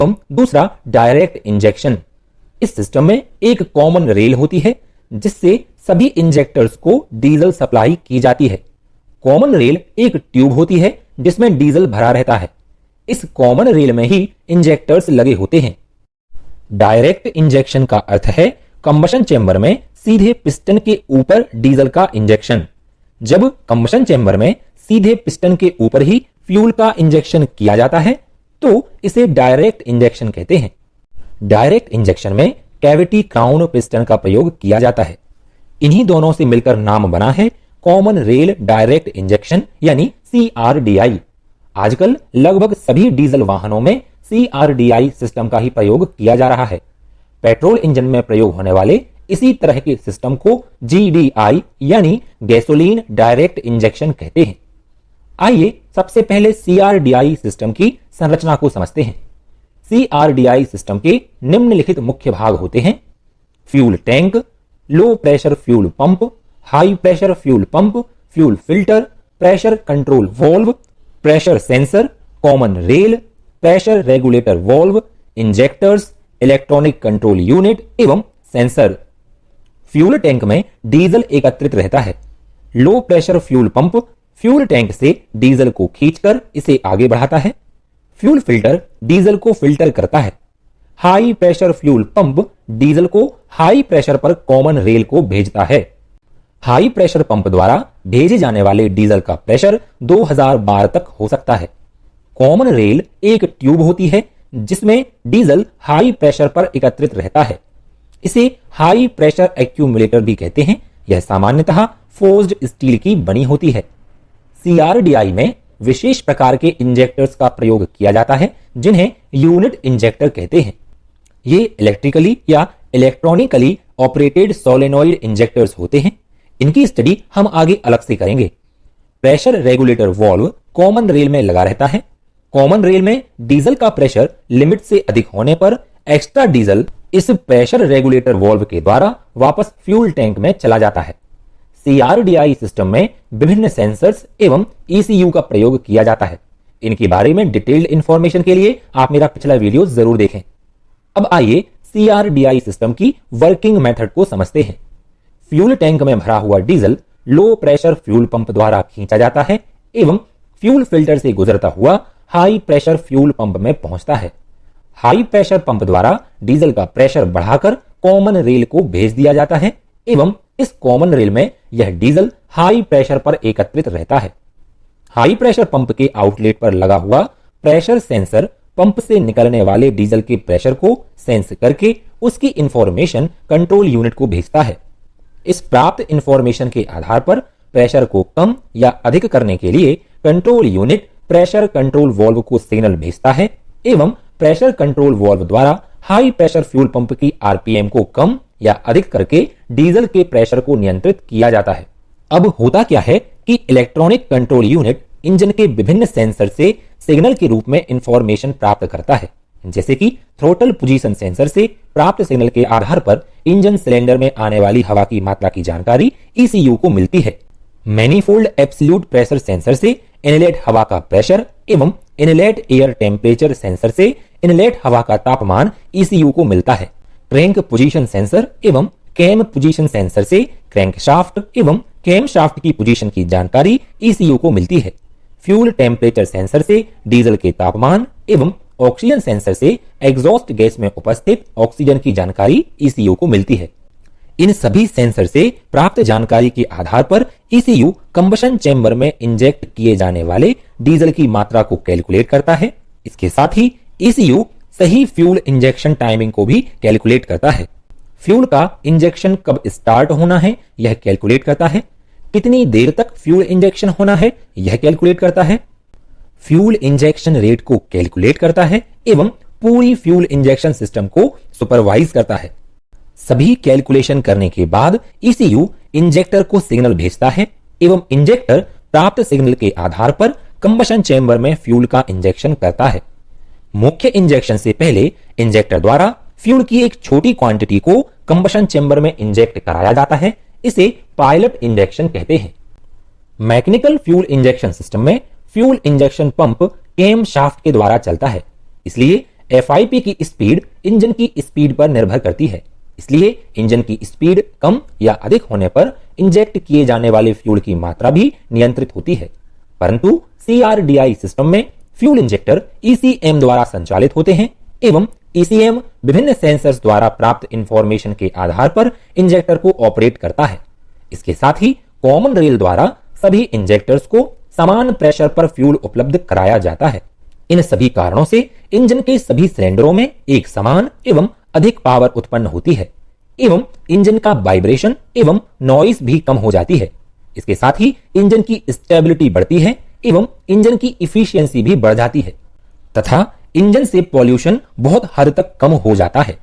एवं दूसरा direct injection. इस सिस्टम में एक कॉमन रेल होती है जिससे सभी इंजेक्टर्स को डीजल सप्लाई की जाती है। कॉमन रेल एक ट्यूब होती है जिसमें डीजल भरा रहता है। इस कॉमन रेल में ही इंजेक्टर्स लगे होते हैं। डायरेक्ट इंजेक्शन का अर्थ है कंबशन चेंबर में सीधे पिस्टन के ऊपर डीजल का इंजेक्शन। जब कंबशन चेंबर में सीधे पिस्टन के ऊपर ही फ्यूल का इंजेक्शन किया जाता है तो इसे डायरेक्ट इंजेक्शन कहते हैं। डायरेक्ट इंजेक्शन में कैविटी क्राउन पिस्टन का प्रयोग किया जाता है। इन्हीं दोनों से मिलकर नाम बना है कॉमन रेल डायरेक्ट इंजेक्शन यानी CRDI। आजकल लगभग सभी डीजल वाहनों में CRDI सिस्टम का ही प्रयोग किया जा रहा है। पेट्रोल इंजन में प्रयोग होने वाले इसी तरह के सिस्टम को GDI यानी गैसोलीन डायरेक्ट इंजेक्शन कहते हैं। आइए सबसे पहले CRDI सिस्टम की संरचना को समझते हैं। CRDI सिस्टम के निम्नलिखित मुख्य भाग होते हैं: fuel tank, low pressure fuel pump, high pressure fuel pump, fuel filter, pressure control valve, pressure sensor, common rail, pressure regulator valve, injectors, electronic control unit एवं सेंसर। फ्यूल टैंक में diesel एकत्रित रहता है। Low pressure fuel pump fuel tank से diesel को खींचकर इसे आगे बढ़ाता है। फ्यूल फिल्टर डीजल को फिल्टर करता है। High pressure fuel pump diesel को हाई प्रेशर पर कॉमन रेल को भेजता है। हाई प्रेशर पंप द्वारा भेजे जाने वाले डीजल का प्रेशर 2000 बार तक हो सकता है। कॉमन रेल एक ट्यूब होती है जिसमें डीजल हाई प्रेशर पर एकत्रित रहता है। इसे हाई प्रेशर एक्यूमुलेटर भी कहते हैं। यह सामान्यतः फोर्स्ड स्टील की बनी होती है। CRDI में विशेष प्रकार के इंजेक्टर्स का प्रयोग किया जाता है जिन्हें यूनिट इंजेक्टर कहते हैं। ये इलेक्ट्रिकली या इलेक्ट्रॉनिकली ऑपरेटेड सोलेनॉइड इंजेक्टर्स होते हैं। इनकी स्टडी हम आगे अलग से करेंगे। Pressure regulator valve common rail में लगा रहता है। कॉमन रेल में डीजल का प्रेशर लिमिट से अधिक होने पर एक्स्ट्रा डीजल इस प्रेशर रेगुलेटर वॉल्व के द्वारा वापस फ्यूल टैंक में चला जाता है। CRDI सिस्टम में विभिन्न सेंसर्स एवं ECU का प्रयोग किया जाता है। इनके बारे में डिटेल्ड इंफॉर्मेशन के लिए आप मेरा पिछला वीडियो जरूर देखें। अब आइए CRDI सिस्टम की वर्किंग मेथड को समझते हैं। फ्यूल टैंक में भरा हुआ diesel low pressure fuel pump द्वारा खींचा जाता है एवं फ्यूल फिल्टर से गुजरता हुआ हाई प्रेशर फ्यूल पंप में पहुंचता है। हाई प्रेशर पंप द्वारा डीजल का प्रेशर बढ़ाकर कॉमन रेल को भेज दिया जाता है एवं इस कॉमन रेल में यह डीजल हाई प्रेशर पर एकत्रित रहता है। हाई प्रेशर पंप के आउटलेट पर लगा हुआ प्रेशर सेंसर पंप से निकलने वाले डीजल के प्रेशर को सेंस करके उसकी इंफॉर्मेशन कंट्रोल यूनिट को भेजता है। इस प्राप्त इंफॉर्मेशन के आधार पर प्रेशर को कम या अधिक करने के लिए control unit pressure control valve को सिग्नल भेजता है एवं प्रेशर कंट्रोल वॉल्व द्वारा हाई प्रेशर फ्यूल पंप की RPM को कम या अधिक करके डीजल के प्रेशर को नियंत्रित किया जाता है। अब होता क्या है कि इलेक्ट्रॉनिक कंट्रोल यूनिट इंजन के विभिन्न सेंसर से सिग्नल के रूप में इंफॉर्मेशन प्राप्त करता है। जैसे कि थ्रोटल पोजीशन सेंसर से प्राप्त सिग्नल के आधार पर इंजन सिलेंडर में आने वाली हवा की मात्रा की जानकारी ECU को मिलती है। मैनीफोल्ड एब्सोल्यूट प्रेशर सेंसर से इनलेट हवा का प्रेशर एवं इनलेट एयर टेम्परेचर सेंसर से इनलेट हवा का तापमान ECU को मिलता है। क्रैंक पोजीशन सेंसर एवं कैम पोजीशन सेंसर से क्रैंकशाफ्ट एवं कैम शाफ्ट की पोजीशन की जानकारी ECU को मिलती है। फ्यूल टेम्परेचर सेंसर से डीजल के तापमान एवं ऑक्सीजन सेंसर से एग्जॉस्ट गैस में उपस्थित ऑक्सीजन की जानकारी ECU को मिलती है। इन सभी सेंसर से प्राप्त जानकारी के आधार पर ECU कंबशन चेंबर में इंजेक्ट किए जाने वाले डीजल की मात्रा को कैलकुलेट करता है। इसके साथ ही ECU सही फ्यूल इंजेक्शन टाइमिंग को भी कैलकुलेट करता है। फ्यूल का इंजेक्शन कब स्टार्ट होना है यह कैलकुलेट करता है। कितनी देर तक फ्यूल इंजेक्शन होना है यह कैलकुलेट करता है। फ्यूल इंजेक्शन रेट को कैलकुलेट करता है एवं पूरी फ्यूल इंजेक्शन सिस्टम को सुपरवाइज करता है। सभी कैलकुलेशन करने के बाद ECU इंजेक्टर को सिग्नल भेजता है एवं इंजेक्टर प्राप्त सिग्नल के आधार पर कंबशन चेंबर में फ्यूल का इंजेक्शन करता है। मुख्य इंजेक्शन से पहले इंजेक्टर द्वारा फ्यूल की एक छोटी क्वांटिटी को कंबशन चेंबर में इंजेक्ट कराया जाता है। इसे पायलट इंजेक्शन कहते हैं। मैकेनिकल फ्यूल इंजेक्शन सिस्टम में fuel injection pump camshaft के द्वारा चलता है, इसलिए FIP की स्पीड इंजन की स्पीड पर निर्भर करती है, इसलिए इंजन की स्पीड कम या अधिक होने पर इंजेक्ट किए जाने वाले फ्यूल की मात्रा भी नियंत्रित होती है। परंतु CRDI सिस्टम में फ्यूल इंजेक्टर ECM द्वारा संचालित होते हैं एवं ECM विभिन्न सेंसर्स द्वारा प्राप्त इंफॉर्मेशन के आधार पर इंजेक्टर को ऑपरेट करता है। इसके साथ ही कॉमन रेल द्वारा सभी इंजेक्टर्स को समान प्रेशर पर फ्यूल उपलब्ध कराया जाता है। इन सभी कारणों से इंजन के सभी सिलेंडरों में एक समान एवं अधिक पावर उत्पन्न होती है एवं इंजन का वाइब्रेशन एवं नॉइस भी कम हो जाती है। इसके साथ ही इंजन की स्टेबिलिटी बढ़ती है एवं इंजन की इफिशियंसी भी बढ़ जाती है तथा इंजन से पॉल्यूशन बहुत हद तक कम हो जाता है।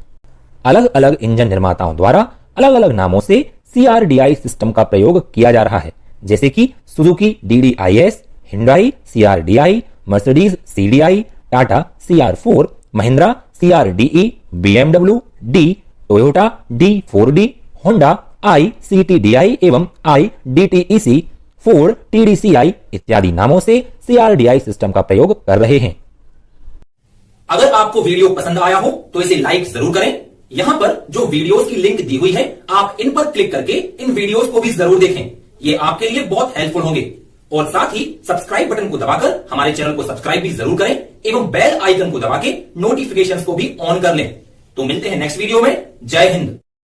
अलग अलग इंजन निर्माताओं द्वारा अलग अलग नामों से CRDI सिस्टम का प्रयोग किया जा रहा है, जैसे कि Suzuki DDIS, Hyundai CRDI, Mercedes CDI, Tata CR4, Mahindra CRDE, BMW D, Toyota D4D, Honda ICTDI एवं IDTEC, फोर्ड TDCI इत्यादि नामों से CRDI सिस्टम का प्रयोग कर रहे हैं। अगर आपको वीडियो पसंद आया हो तो इसे लाइक जरूर करें। यहां पर जो वीडियोस की लिंक दी हुई है, आप इन पर क्लिक करके इन वीडियोस को भी जरूर देखें। ये आपके लिए बहुत हेल्पफुल होंगे। और साथ ही सब्सक्राइब बटन को दबाकर हमारे चैनल को सब्सक्राइब भी जरूर करें एवं बेल आइकन को दबा के नोटिफिकेशंस को भी ऑन कर लें। तो मिलते हैं नेक्स्ट वीडियो में। जय हिंद।